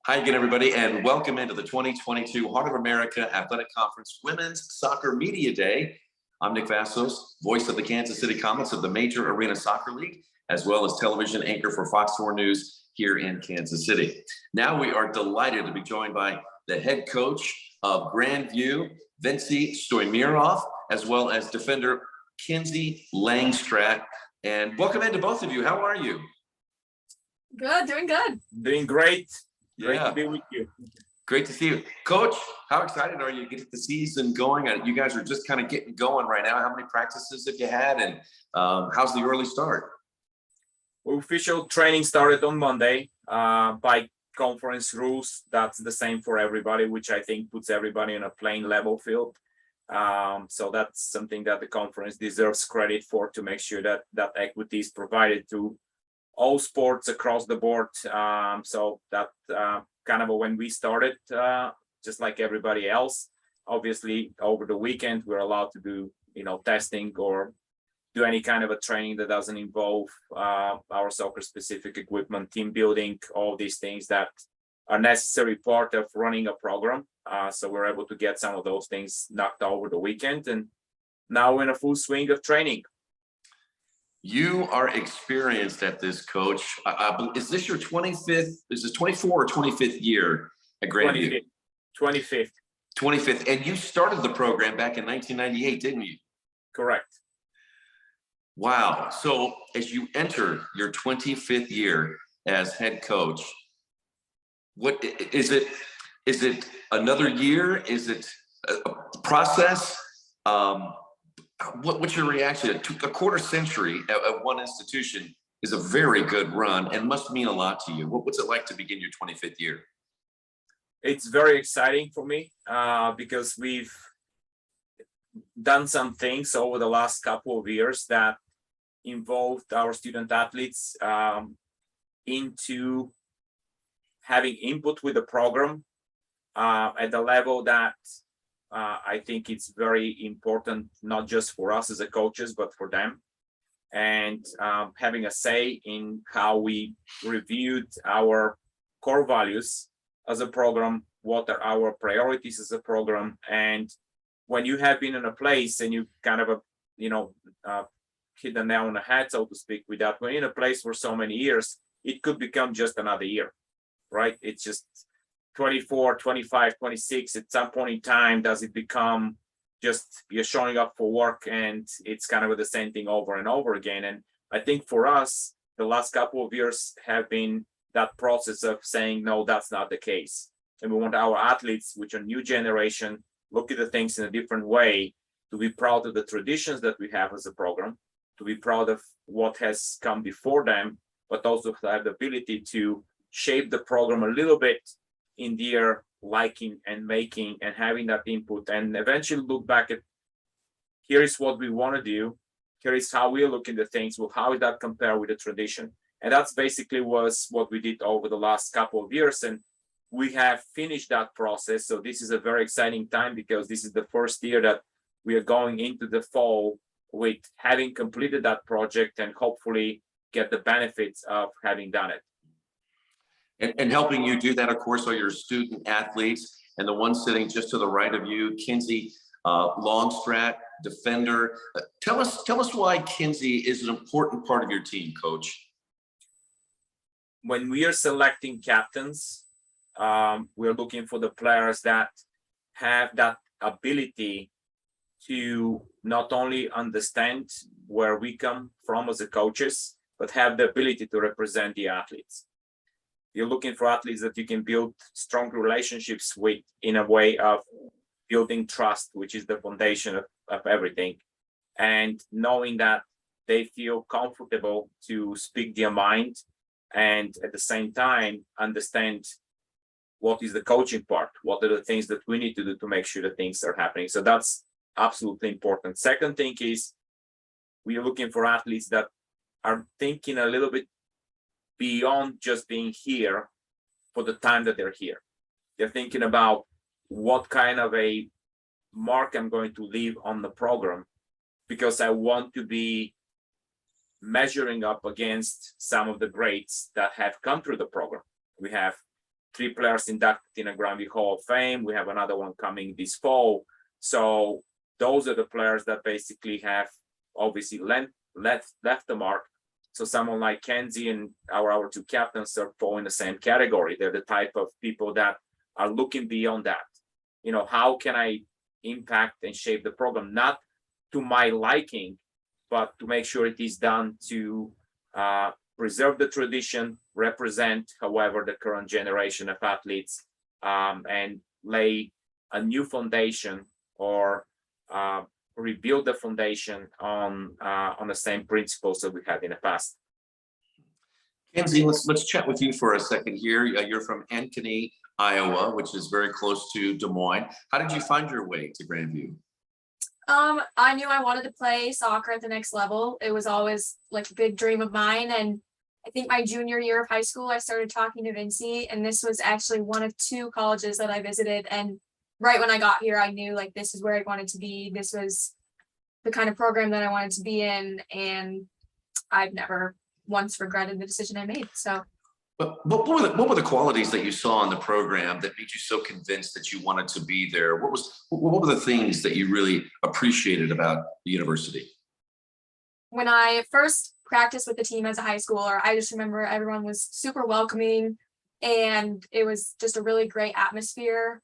Hi again, everybody, and welcome into the 2022 Heart of America Athletic Conference Women's Soccer Media Day. I'm Nick Vassos, voice of the Kansas City Comets of the Major Arena Soccer League, as well as television anchor for Fox 4 News here in Kansas City. Now we are delighted to be joined by the head coach of Grandview, Vincey Stoimirov, as well as defender Kinsey Langstrat. And welcome into both of you. How are you? Good, doing good. Doing great. Great Yeah. to be with you. Great to see you. Coach, how excited are you to get the season going? You guys are just kind of getting going right now. How many practices have you had, and how's the early start? Well, official training started on Monday by conference rules. That's the same for everybody, which I think puts everybody on a playing level field. So that's something that the conference deserves credit for, to make sure that equity is provided to all sports across the board. So that kind of when we started, just like everybody else, obviously over the weekend we're allowed to do testing or do any kind of a training that doesn't involve our soccer specific equipment, team building, all these things that are necessary part of running a program. So we're able to get some of those things knocked out over the weekend, and now we're in a full swing of training. You are experienced at this, Coach. Is this your 25th? Is this 24 or 25th year at Grandview? 25th. 25th. And you started the program back in 1998, didn't you? Correct. Wow. So as you enter your 25th year as head coach, what is it? Is it another year? Is it a process? What's your reaction? A quarter century at one institution is a very good run and must mean a lot to you. What's it like to begin your 25th year? It's very exciting for me because we've done some things over the last couple of years that involved our student athletes into having input with the program at the level that I think it's very important, not just for us as a coaches, but for them. And having a say in how we reviewed our core values as a program, what are our priorities as a program. And when you have been in a place and you kind of, hit the nail on the head, so to speak, with that, when you're in a place for so many years, it could become just another year, right? It's just 24, 25, 26, at some point in time, does it become just you're showing up for work and it's kind of the same thing over and over again? And I think for us, the last couple of years have been that process of saying, no, that's not the case. And we want our athletes, which are new generation, look at the things in a different way, to be proud of the traditions that we have as a program, to be proud of what has come before them, but also to have the ability to shape the program a little bit in their liking and making, and having that input, and eventually look back at, here is what we want to do, here is how we're looking at things, well, how does that compare with the tradition? And that's basically was what we did over the last couple of years, and we have finished that process. So this is a very exciting time, because this is the first year that we are going into the fall with having completed that project, and hopefully get the benefits of having done it. And helping you do that, of course, are your student athletes, and the one sitting just to the right of you, Kinsey Langstrat, defender. Tell us why Kinsey is an important part of your team, Coach. When we are selecting captains, we're looking for the players that have that ability to not only understand where we come from as a coaches, but have the ability to represent the athletes. You're looking for athletes that you can build strong relationships with, in a way of building trust, which is the foundation of everything. And knowing that they feel comfortable to speak their mind, and at the same time understand what is the coaching part, what are the things that we need to do to make sure that things are happening. So that's absolutely important. Second thing is, we are looking for athletes that are thinking a little bit beyond just being here for the time that they're here. They're thinking about what kind of a mark I'm going to leave on the program, because I want to be measuring up against some of the greats that have come through the program. We have 3 players inducted in a Granby Hall of Fame. We have another one coming this fall. So those are the players that basically have obviously left the mark. So someone like Kenzie and our 2 captains are fall in the same category. They're the type of people that are looking beyond that. You know, how can I impact and shape the program, not to my liking, but to make sure it is done to preserve the tradition, represent, however, the current generation of athletes, and lay a new foundation or rebuild the foundation on the same principles that we had in the past. Kenzie, let's chat with you for a second here. You're from Ankeny, Iowa, which is very close to Des Moines. How did you find your way to Grandview? I knew I wanted to play soccer at the next level. It was always like a big dream of mine. And I think my junior year of high school, I started talking to Vinci, and this was actually one of 2 colleges that I visited. And right when I got here, I knew like this is where I wanted to be. This was the kind of program that I wanted to be in. And I've never once regretted the decision I made. So But what were the qualities that you saw in the program that made you so convinced that you wanted to be there? What were the things that you really appreciated about the university? when I first practiced with the team as a high schooler, I just remember everyone was super welcoming and it was just a really great atmosphere.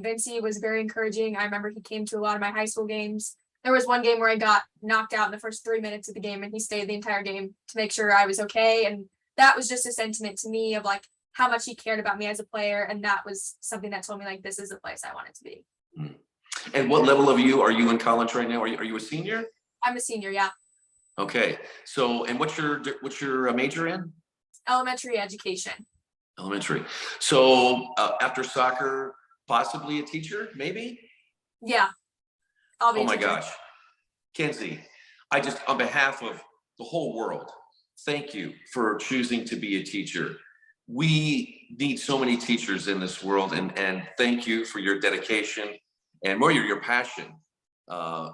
Vinci was very encouraging. I remember he came to a lot of my high school games. There was one game where I got knocked out in the first 3 minutes of the game and he stayed the entire game to make sure I was okay. And that was just a sentiment to me of like how much he cared about me as a player. And that was something that told me like, this is the place I wanted to be. And what level are you in college right now? Are you a senior? I'm a senior, yeah. Okay. So, and what's your major in? Elementary education. Elementary. So after soccer, possibly a teacher, maybe? Yeah. I'll be Oh a my teacher. gosh. Kenzie, I just, on behalf of the whole world, thank you for choosing to be a teacher. We need so many teachers in this world, and thank you for your dedication and more your passion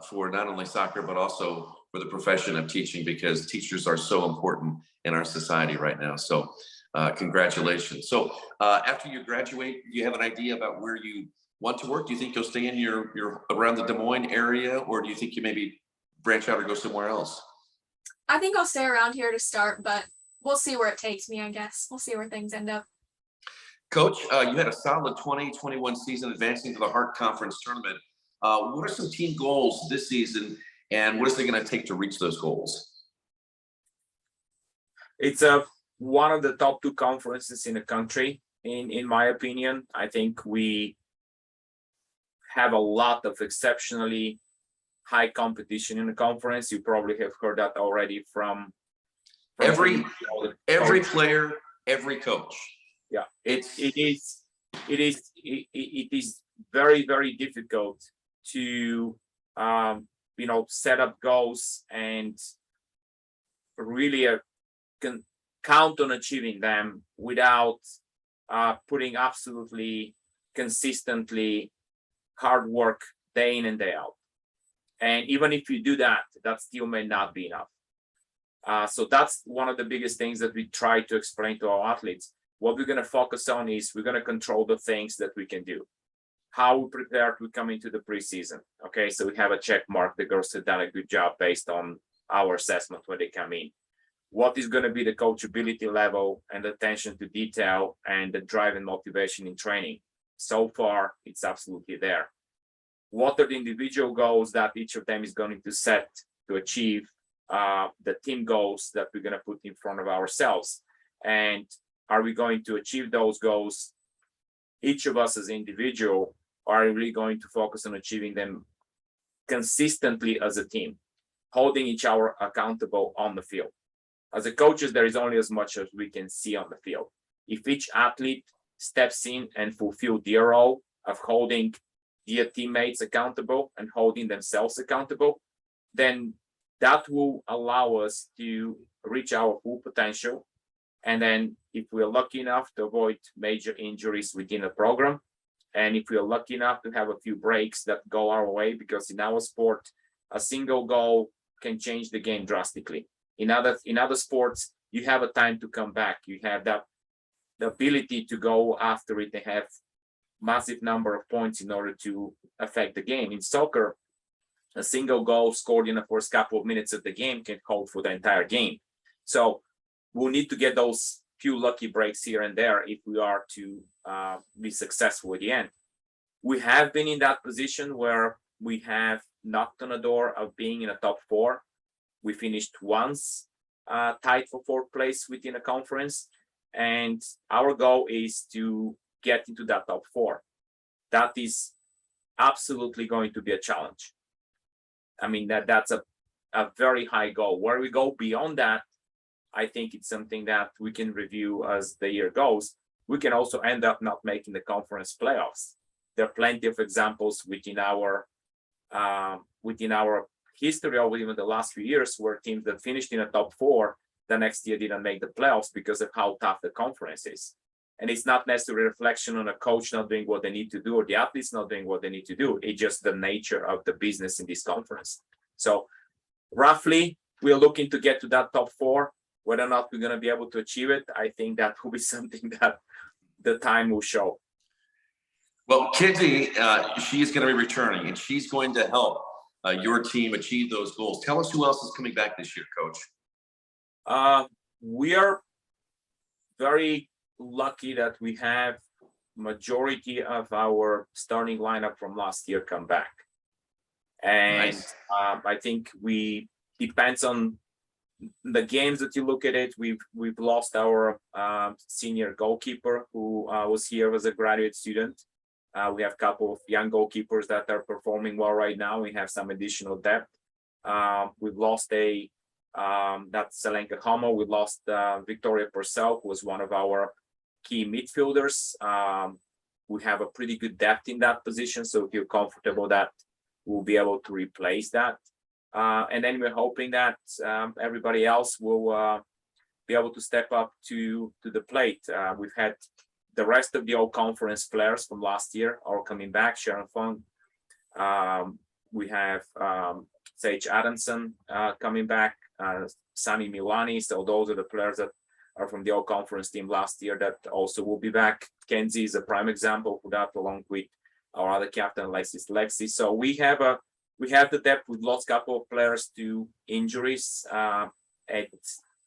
for not only soccer, but also for the profession of teaching, because teachers are so important in our society right now. So congratulations. So after you graduate, do you have an idea about where you want to work? Do you think you'll stay in your around the Des Moines area, or do you think you maybe branch out or go somewhere else? I think I'll stay around here to start, but we'll see where it takes me, I guess. We'll see where things end up. Coach, you had a solid 2021 season advancing to the Hart Conference tournament. What are some team goals this season, and what is it going to take to reach those goals? It's one of the top 2 conferences in the country, in my opinion. I think we have a lot of exceptionally high competition in the conference. You probably have heard that already from every player, every coach. Yeah, it is very, very difficult to set up goals and really can count on achieving them without putting absolutely consistently hard work day in and day out. And even if you do that, that still may not be enough. So that's one of the biggest things that we try to explain to our athletes. What we're going to focus on is we're going to control the things that we can do. How we prepare to come into the preseason. Okay, so we have a check mark. The girls have done a good job based on our assessment when they come in. What is going to be the coachability level and attention to detail and the drive and motivation in training? So far, it's absolutely there. What are the individual goals that each of them is going to set to achieve the team goals that we're going to put in front of ourselves? And are we going to achieve those goals, each of us as an individual, or are we really going to focus on achieving them consistently as a team, holding each other accountable on the field? As a coaches, there is only as much as we can see on the field. If each athlete steps in and fulfill their role of holding their teammates accountable and holding themselves accountable, then that will allow us to reach our full potential. And then if we're lucky enough to avoid major injuries within a program, and if we're lucky enough to have a few breaks that go our way, because in our sport, a single goal can change the game drastically. In other sports, you have a time to come back. You have that the ability to go after it. They have massive number of points in order to affect the game. In soccer, a single goal scored in the first couple of minutes of the game can hold for the entire game. So we'll need to get those few lucky breaks here and there if we are to be successful at the end. We have been in that position where we have knocked on the door of being in the top 4. We finished once tied for 4th place within a conference, and our goal is to get into that top 4. That is absolutely going to be a challenge. I mean, that's a very high goal. Where we go beyond that, I think it's something that we can review as the year goes. We can also end up not making the conference playoffs. There are plenty of examples within our history over even the last few years where teams that finished in the top 4 the next year didn't make the playoffs because of how tough the conference is. And it's not necessarily a reflection on a coach not doing what they need to do or the athletes not doing what they need to do. It's just the nature of the business in this conference. So roughly, we're looking to get to that top 4. Whether or not we're going to be able to achieve it, I think that will be something that the time will show. Well, Kinsey, she's going to be returning, and she's going to help your team achieve those goals. Tell us who else is coming back this year, Coach. We are very lucky that we have majority of our starting lineup from last year come back. And Nice. I think depends on the games that you look at it. We've lost our senior goalkeeper who was here as a graduate student. We have a couple of young goalkeepers that are performing well right now. We have some additional depth. We've lost that's Selenka Homo. We lost Victoria Purcell, who was one of our key midfielders. We have a pretty good depth in that position, so we feel comfortable that we'll be able to replace that. And then we're hoping that everybody else will be able to step up to the plate. We've had the rest of the all conference players from last year are coming back. Sharon Fung. We have Sage Adamson coming back, Sami Milani. So those are the players that are from the all conference team last year that also will be back. Kenzie is a prime example for that, along with our other captain, Alexis Lexi. So we have the depth. We've lost a couple of players to injuries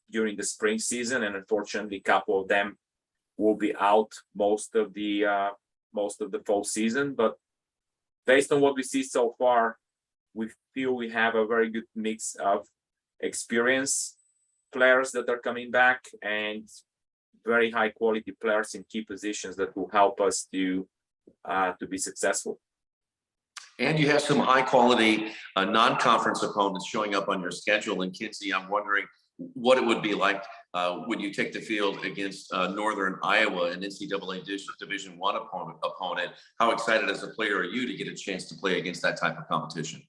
during the spring season, and unfortunately, a couple of them will be out most of the fall season. But based on what we see so far, we feel we have a very good mix of experienced players that are coming back and very high quality players in key positions that will help us to be successful. And you have some high quality non-conference opponents showing up on your schedule. And Kinsey, I'm wondering what it would be like when you take the field against Northern Iowa, an NCAA Division I opponent. How excited as a player are you to get a chance to play against that type of competition?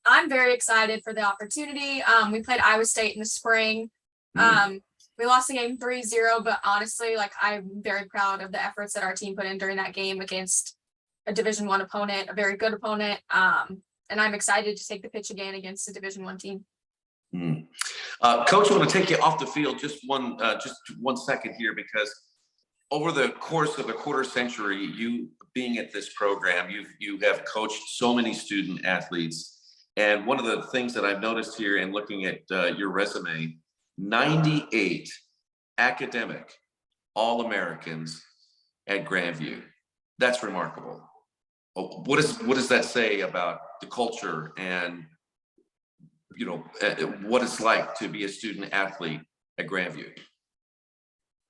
I'm very excited for the opportunity. We played Iowa State in the spring. We lost the game 3-0, but honestly, I'm very proud of the efforts that our team put in during that game against a Division I opponent, a very good opponent. And I'm excited to take the pitch again against a Division I team. Coach, I want to take you off the field just one second here, because over the course of a quarter century, you being at this program, you have coached so many student athletes. And one of the things that I've noticed here in looking at your resume, 98 academic All-Americans at Grandview. That's remarkable. What does that say about the culture and what it's like to be a student athlete at Grandview?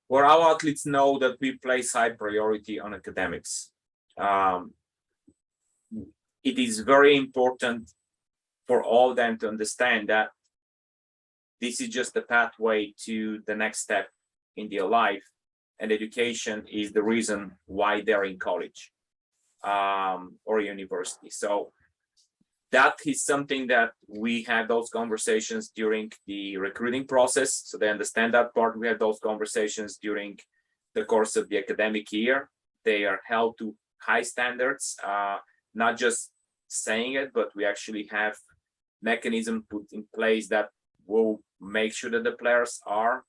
Well, our athletes know that we place high priority on academics. It is very important for all of them to understand that this is just a pathway to the next step in their life, and education is the reason why they're in college or university. So that is something that we have those conversations during the recruiting process, so they understand that part. We have those conversations during the course of the academic year. They are held to high standards, not just saying it, but we actually have mechanism put in place that will make sure that the players are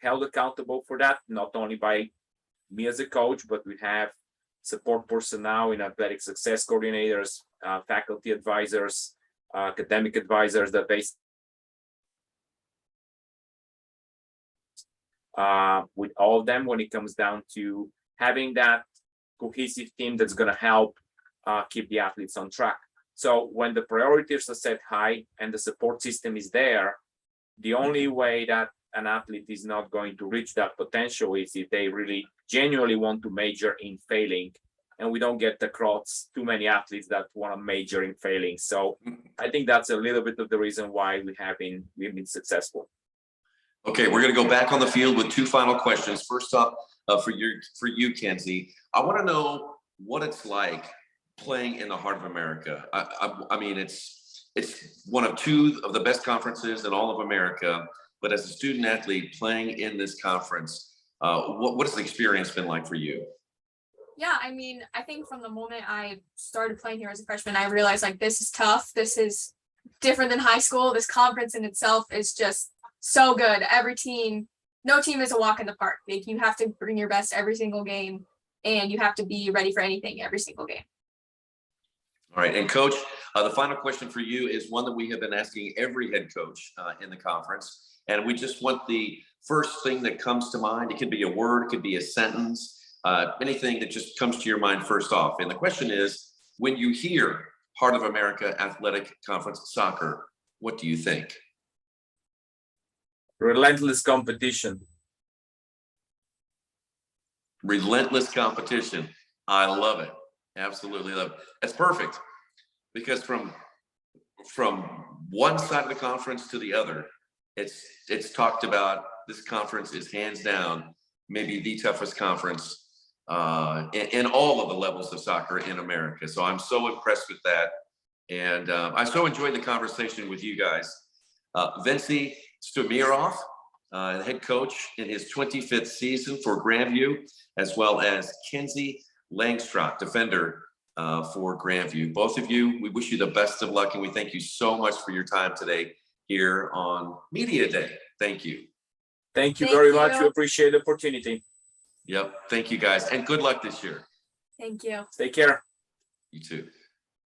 held accountable for that, not only by me as a coach, but we have support personnel in athletic success coordinators, faculty advisors, academic advisors that they with all of them when it comes down to having that cohesive team that's going to help keep the athletes on track. So when the priorities are set high and the support system is there, the only way that an athlete is not going to reach that potential is if they really genuinely want to major in failing. And we don't get across too many athletes that want to major in failing. So I think that's a little bit of the reason why we've been successful. Okay, we're going to go back on the field with two final questions. First up, for you, Kenzie, I want to know what it's like playing in the Heart of America. I mean, it's one of two of the best conferences in all of America. But as a student athlete playing in this conference, what has the experience been like for you? Yeah, I mean, I think from the moment I started playing here as a freshman, I realized like this is tough. This is different than high school. This conference in itself is just so good. Every team, no team is a walk in the park. Like you have to bring your best every single game, and you have to be ready for anything every single game. All right, and Coach, the final question for you is one that we have been asking every head coach in the conference, and we just want the first thing that comes to mind. It could be a word, it could be a sentence. Anything that just comes to your mind first off. And the question is, when you hear Heart of America Athletic Conference Soccer, what do you think? Relentless competition. Relentless competition. I love it. Absolutely love it. That's perfect. Because from one side of the conference to the other, it's talked about this conference is hands down maybe the toughest conference in all of the levels of soccer in America. So I'm so impressed with that. And I so enjoyed the conversation with you guys. Vinci Stomirov, head coach in his 25th season for Grandview, as well as Kenzie Langstroth, defender for Grandview. Both of you, we wish you the best of luck, and we thank you so much for your time today here on Media Day. Thank you. Thank you very much. We appreciate the opportunity. Yep. Thank you, guys. And good luck this year. Thank you. Take care. You too.